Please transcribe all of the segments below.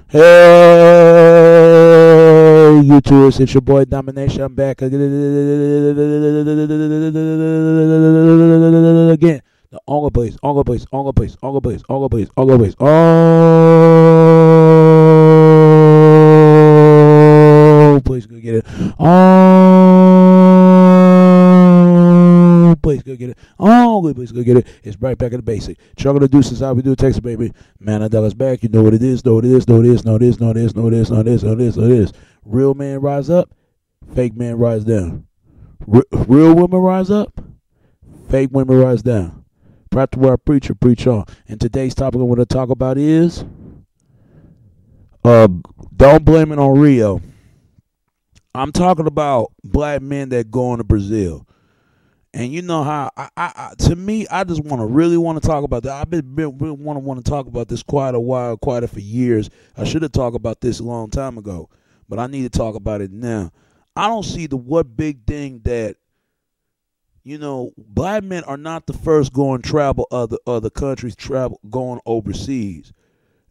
Hey, YouTubers, it's your boy Domination. I'm back again. The only place, only place, only place, only place, only place, only place, oh, place go get it. Oh, place go get it. Oh, place go get it. It's right back in the basic. Chugging the deuces, how we do Texas, baby. Man, I Dollars back. You know what it is, know what it is, know what it is, know what it is, know what it is, know what it is, know what it is, know what it is, know what it is. Real man rise up, fake man rise down. Real women rise up, fake women rise down. Practice where I preach or preach on. And today's topic I want to talk about is don't blame it on Rio. I'm talking about black men that go to Brazil. And you know how to me, I just really want to talk about that. I've been want to talk about this quite a while, quite for years. I should have talked about this a long time ago, but I need to talk about it now. I don't see what big thing that, black men are not the first going travel other countries, going overseas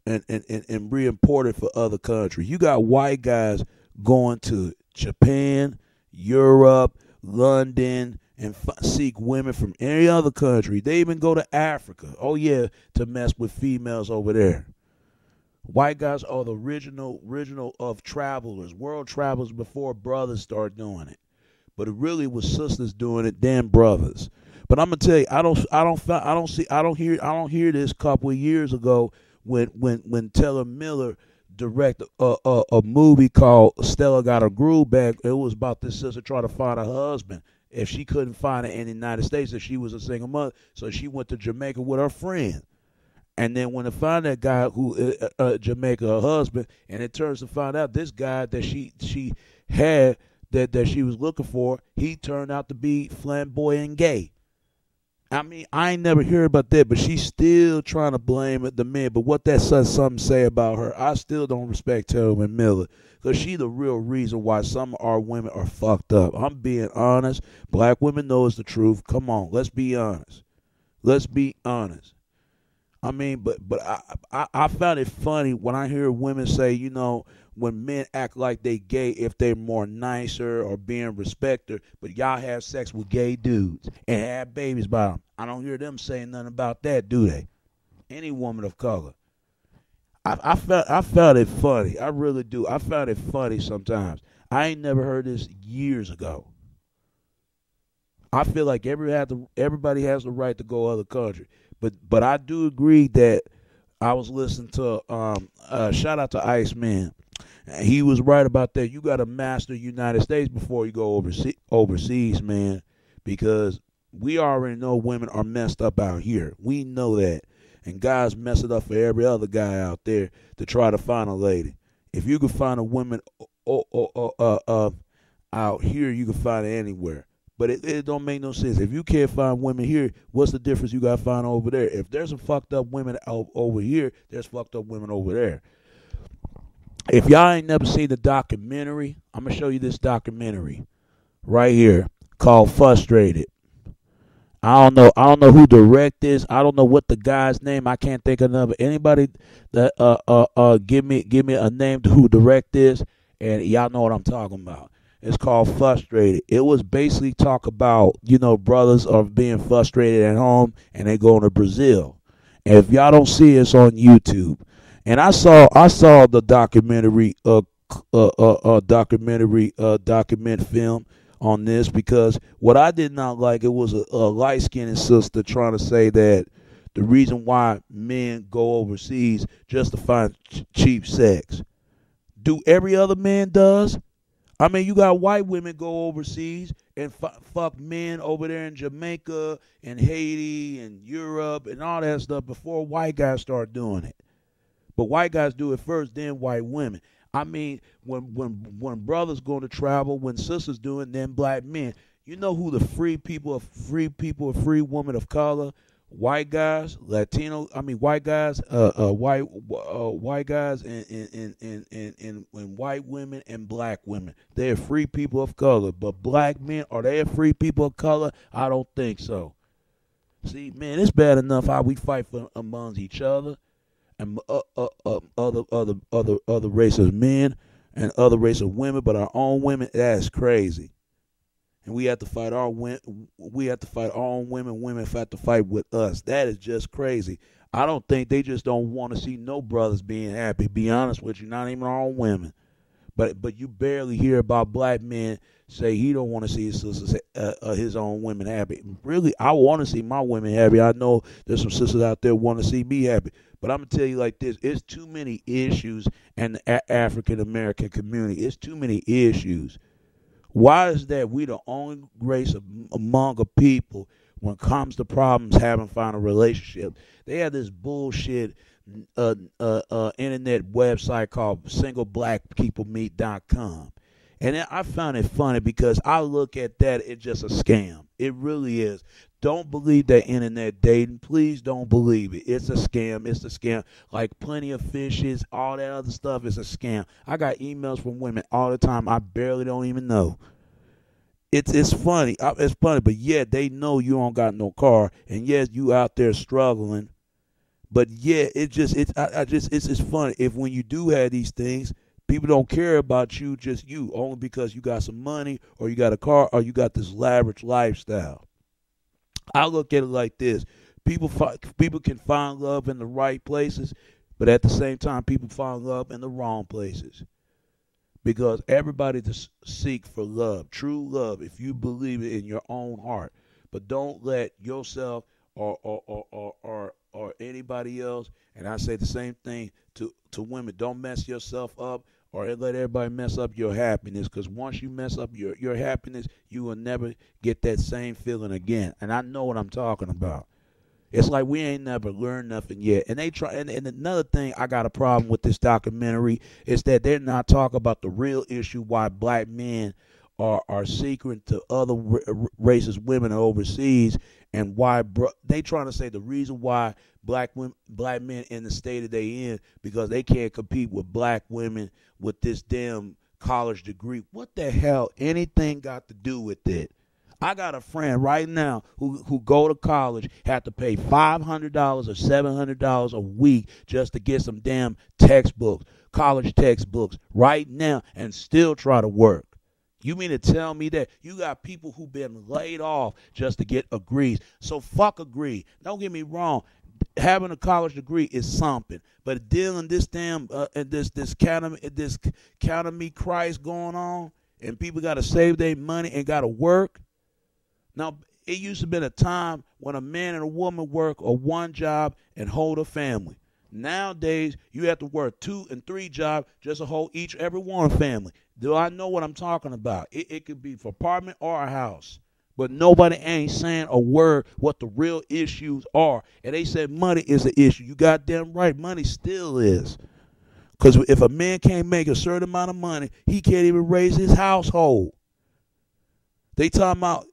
and re-imported for other countries. You got white guys going to Japan, Europe, London, and seek women from any other country. They even go to Africa. Oh yeah, to mess with females over there. White guys are the original of travelers, world travelers before brothers started doing it. But it really was sisters doing it, then brothers. But I'm gonna tell you, I don't hear this couple of years ago when Taylor Miller directed a movie called Stella Got Her Groove Back. It was about this sister trying to find her husband. If she couldn't find it in the United States, if she was a single mother, so she went to Jamaica with her friend. And then when they find that guy who Jamaica, her husband, and it turns to find out this guy that she had that she was looking for, he turned out to be flamboyant and gay. I mean, I ain't never heard about that, but she's still trying to blame the men. But what that says something say about her, I still don't respect Taylor Miller. Because she the real reason why some of our women are fucked up. I'm being honest. Black women knows the truth. Come on, let's be honest. Let's be honest. I mean, but I found it funny when I hear women say, when men act like they gay if they're more nicer or being respected, but y'all have sex with gay dudes and have babies by them. I don't hear them saying nothing about that, do they? Any woman of color. I found it funny. I really do. I found it funny sometimes. I ain't never heard this years ago. I feel like everybody has the right to go other country. But I do agree that I was listening to shout out to Iceman. He was right about that. You got to master the United States before you go overseas, man, because we already know women are messed up out here. We know that. And guys mess it up for every other guy out there to try to find a lady. If you can find a woman out here, you can find it anywhere. But it don't make no sense. If you can't find women here, what's the difference you got to find over there? If there's some fucked up women over here, there's fucked up women over there. If y'all ain't never seen the documentary, I'm going to show you this documentary right here called Frustrated. I don't know who directed this. I don't know what the guy's name. I can't think of another. Anybody that give me a name to who direct this, and y'all know what I'm talking about. It's called Frustrated. It was basically talk about, brothers are being frustrated at home and they go to Brazil. And if y'all don't see it, it's on YouTube. And I saw the documentary document film on this, because what I did not like, it was a light-skinned sister trying to say that the reason why men go overseas just to find cheap sex. Do every other man does? I mean, you got white women go overseas and fuck men over there in Jamaica and Haiti and Europe and all that stuff before white guys start doing it. But white guys do it first, then white women. I mean, when brothers go to travel, when sisters do it, then black men. You know who the free women of color, white guys, white guys, white guys, and white women and black women. They're free people of color. But black men, are they free people of color? I don't think so. See, man, it's bad enough how we fight amongst each other. and other race of men and other race of women, but our own women, that's crazy. And we have to fight our women. We have to fight our own women. Women have to fight with us. That is just crazy. I don't think they just don't want to see no brothers being happy. Be honest with you, not even our own women. But you barely hear about black men say he don't want to see his sisters, his own women happy. Really, I want to see my women happy. I know there's some sisters out there want to see me happy. But I'm gonna tell you like this: it's too many issues in the African American community. It's too many issues. Why is that we the only race among a people when it comes to problems having found a relationship? They have this bullshit internet website called singleblackpeoplemeet.com. And I found it funny because I look at that, it's just a scam. It really is. Don't believe that internet dating. Please don't believe it. It's a scam. It's a scam. Like Plenty of Fishes, all that other stuff is a scam. I got emails from women all the time I barely don't even know. It's funny. It's funny, but yeah, they know you don't got no car, and yes, you out there struggling. But yeah, it's funny if when you do have these things, people don't care about you, just you, only because you got some money or you got a car or you got this lavish lifestyle. I look at it like this: people can find love in the right places, but at the same time, people find love in the wrong places. Because everybody just seek for love, true love, if you believe it in your own heart. But don't let yourself or anybody else, and I say the same thing to women, don't mess yourself up or let everybody mess up your happiness. Because once you mess up your happiness, you will never get that same feeling again. And I know what I'm talking about. It's like we ain't never learned nothing yet. And they try. And another thing I got a problem with this documentary is that they're not talking about the real issue why black men are seeking to other races, women overseas, and why they trying to say the reason why black men in the state that they in because they can't compete with black women with this damn college degree. What the hell? Anything got to do with it? I got a friend right now who go to college, have to pay $500 or $700 a week just to get some damn textbooks, college textbooks right now, and still try to work. You mean to tell me that you got people who been laid off just to get degrees? So fuck a degree. Don't get me wrong. Having a college degree is something, but dealing this damn this count of me Christ going on, and people got to save their money and got to work. Now, it used to be a time when a man and a woman work a one job and hold a family. Nowadays, you have to work 2 and 3 jobs just to hold every one family. Do I know what I'm talking about? It could be for apartment or a house. But nobody ain't saying a word what the real issues are. And they said money is the issue. You goddamn right, money still is. Because if a man can't make a certain amount of money, he can't even raise his household. They talking about,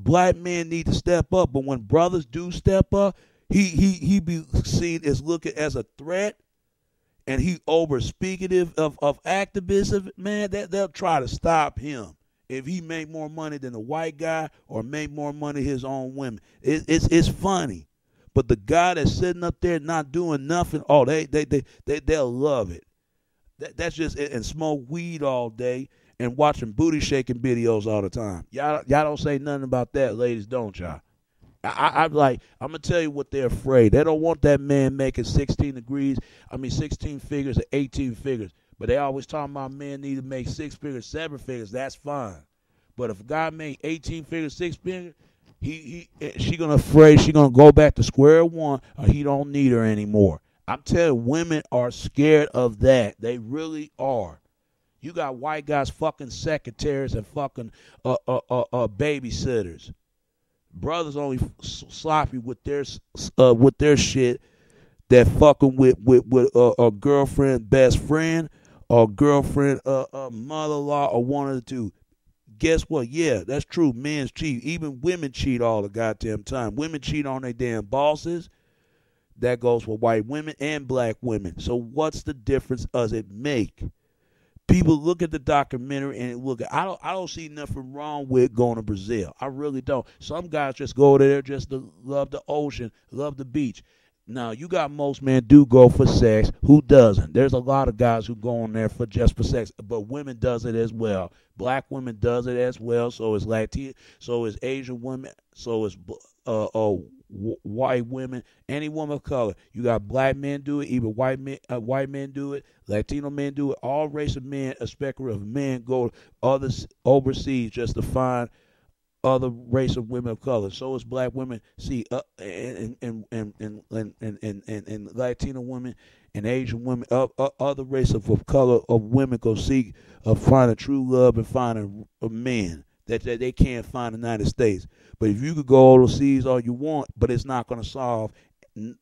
black men need to step up, but when brothers do step up, he be seen as looking as a threat, and he over speaking of activism. Man, they'll try to stop him if he make more money than a white guy or make more money his own women. It's funny, but the guy that's sitting up there not doing nothing, they'll love it. That's just and smoke weed all day. And watching booty shaking videos all the time. Y'all don't say nothing about that, ladies, don't y'all? I'm gonna tell you what they're afraid. They don't want that man making 16 figures or 18 figures. But they always talking about men need to make 6 figures, 7 figures. That's fine. But if a guy make 18 figures, 6 figures, she gonna go back to square one, or he don't need her anymore. I'm telling you, women are scared of that. They really are. You got white guys fucking secretaries and fucking babysitters. Brothers only sloppy with their shit that fucking with a girlfriend, best friend, or girlfriend, mother-in-law, or one of the two. Guess what? Yeah, that's true. Men cheat. Even women cheat all the goddamn time. Women cheat on their damn bosses. That goes for white women and black women. So what's the difference does it make? People look at the documentary and I don't see nothing wrong with going to Brazil. I really don't. Some guys just go there just to love the ocean, love the beach. Now you got most men do go for sex. Who doesn't? There's a lot of guys who go on there for just for sex, but women does it as well. Black women does it as well. So is Latin. So is Asian women. So is white women. Any woman of color. You got black men do it. Even white men do it. Latino men do it. All race of men, a spectrum of men, go others overseas just to find other race of women of color. So is black women. See, and Latino women and Asian women, other race of color of women go seek find a true love and find a man that they can't find in the United States. But if you could go overseas all you want, but it's not going to solve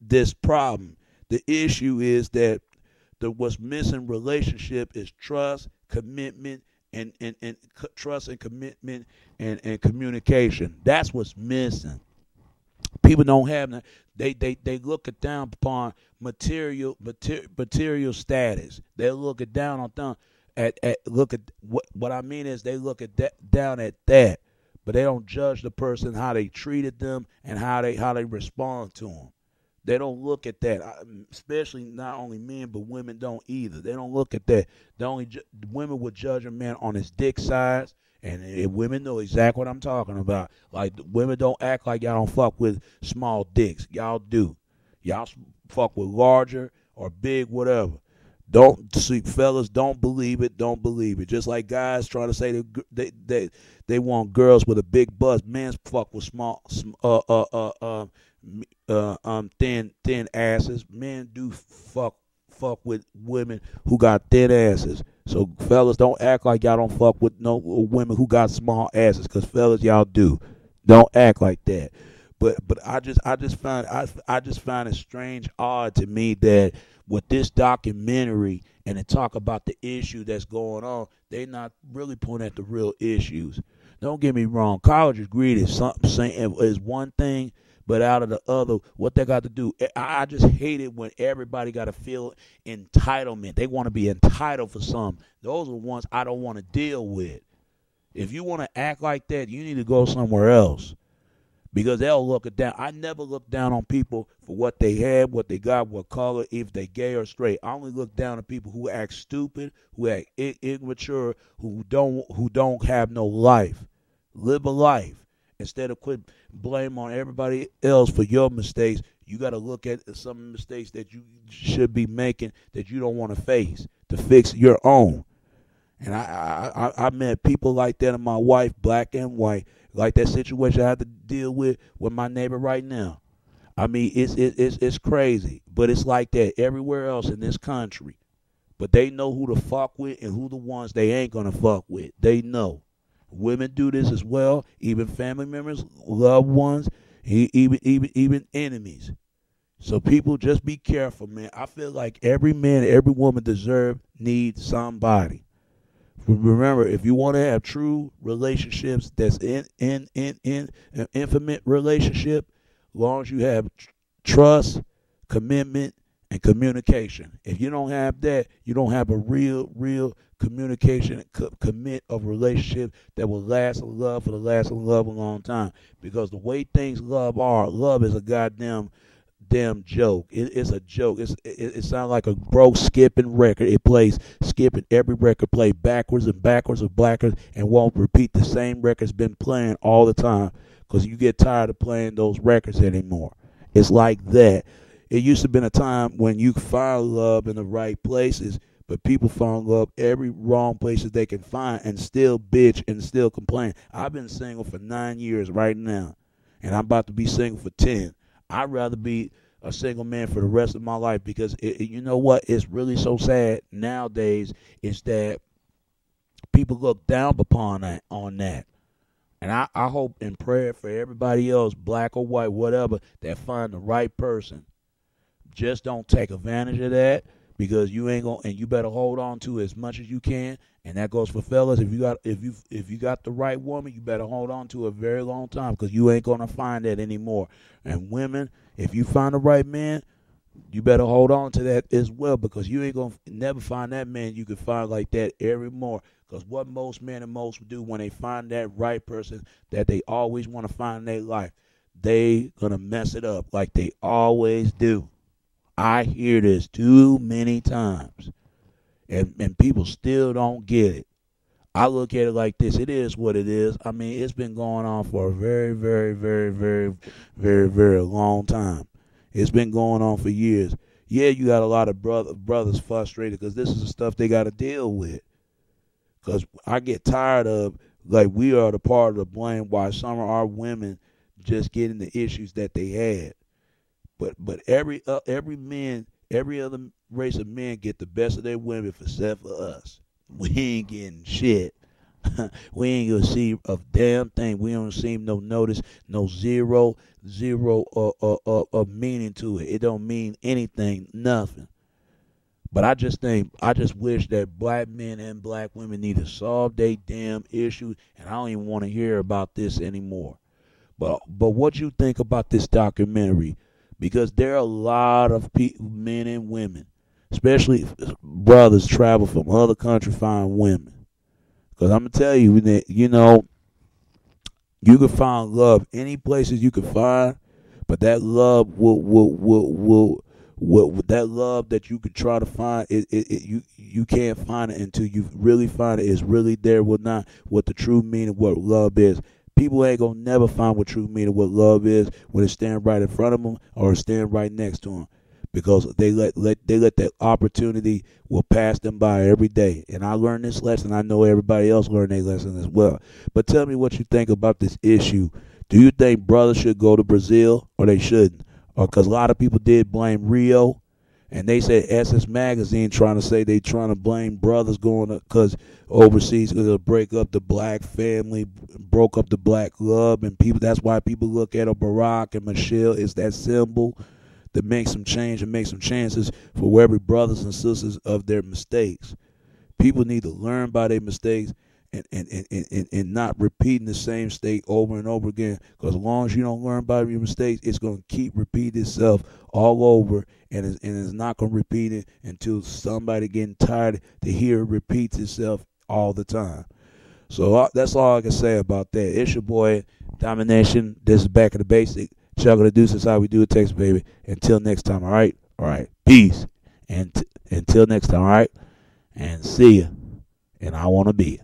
this problem. The issue is that what's missing relationship is trust, commitment, and trust and commitment and communication. That's what's missing. People don't have that. They look it down upon material status. They look it down on them. Look at what I mean is they look at down at that, but they don't judge the person how they treated them and how they respond to them. They don't look at that, especially not only men, but women don't either. They don't look at that. Women would judge a man on his dick size, and women know exactly what I'm talking about. Like, women don't act like y'all don't fuck with small dicks. Y'all do. Y'all fuck with larger or big, whatever. Don't see, fellas, don't believe it. Don't believe it. Just like guys trying to say they want girls with a big bust. Men fuck with small, thin asses. Men do fuck with women who got thin asses. So fellas, don't act like y'all don't fuck with no women who got small asses, cause fellas, y'all do. Don't act like that. But I just find it strange, odd to me that with this documentary and they talk about the issue that's going on, they not really pointing at the real issues. Don't get me wrong, college degree is one thing, but out of the other, what they got to do, I just hate it when everybody got to feel entitlement. They want to be entitled for something. Those are the ones I don't want to deal with. If you want to act like that, you need to go somewhere else, because they'll look it down. I never look down on people for what they have, what they got, what color, if they gay or straight. I only look down on people who act stupid, who act immature, who don't have no life. Live a life. Instead of quit blame on everybody else for your mistakes, you got to look at some mistakes that you should be making that you don't want to face to fix your own. And I met people like that in my wife, black and white, like that situation I have to deal with my neighbor right now. I mean, it's crazy, but it's like that everywhere else in this country. But they know who to fuck with and who the ones they ain't gonna fuck with. They know. Women do this as well, even family members, loved ones, even enemies. So people, just be careful, man. I feel like every man, every woman needs somebody. Remember, if you want to have true relationships, that's in an intimate relationship, as long as you have trust, commitment, and communication. If you don't have that, you don't have a real communication, commit of relationship that will last love for the last of love a long time. Because the way things love is a goddamn joke. It's a joke. It sounds like a broke skipping record. It plays skipping every record, play backwards and backwards and won't repeat the same records been playing all the time, because you get tired of playing those records anymore. It's like that. It used to be a time when you find love in the right places, but people find love every wrong places they can find and still bitch and still complain. I've been single for 9 years right now, and I'm about to be single for 10. I'd rather be a single man for the rest of my life, because you know what? It's really so sad nowadays is that people look down upon that on that. And I hope and pray for everybody else, black or white, whatever, that find the right person. Just don't take advantage of that, because you ain't gonna, and you better hold on to as much as you can. And that goes for fellas. If you got the right woman, you better hold on to a very long time, because you ain't gonna find that anymore. And women, if you find the right man, you better hold on to that as well, because you ain't gonna never find that man you can find like that every more. Because what most men and most do when they find that right person that they always want to find in their life, they gonna mess it up like they always do. I hear this too many times, and people still don't get it. I look at it like this. It is what it is. I mean, it's been going on for a very, very, very, very, very, very long time. It's been going on for years. Yeah, you got a lot of brothers frustrated because this is the stuff they got to deal with. Because I get tired of, like, we are the part of the blame why some of our women just getting the issues that they had. But every other race of men get the best of their women except for us. We ain't getting shit. We ain't gonna see a damn thing. We don't see no notice, no zero of meaning to it. It don't mean anything, nothing. But I just wish that black men and black women need to solve their damn issues, and I don't even want to hear about this anymore. But what you think about this documentary? Because there are a lot of men and women, especially brothers, travel from other countries find women. Because I'm gonna tell you that you can find love any places you can find, but that love will that love that you could try to find you can't find it until you really find it. It's really there with not what the true meaning of what love is. People ain't gonna never find what true meaning of what love is when it's standing right in front of them or standing right next to them, because they let that opportunity will pass them by every day. And I learned this lesson. I know everybody else learned their lesson as well. But tell me what you think about this issue. Do you think brothers should go to Brazil or they shouldn't? Or because a lot of people did blame Rio, and they said SS Magazine trying to say they trying to blame brothers going because overseas because it'll break up the black family, broke up the black love, and people. That's why people look at a Barack and Michelle is that symbol that makes some change and make some chances for every brothers and sisters of their mistakes. People need to learn by their mistakes and not repeating the same mistake over and over again. Because as long as you don't learn by your mistakes, it's going to keep repeating itself all over, and it's not going to repeat it until somebody getting tired to hear it repeats itself all the time. So that's all I can say about that. It's your boy, Domination. This is Back of the Basic. Chuck of the Deuce is how we do it, Texas, baby. Until next time, all right? All right. Peace. And until next time, all right? And see ya. And I want to be.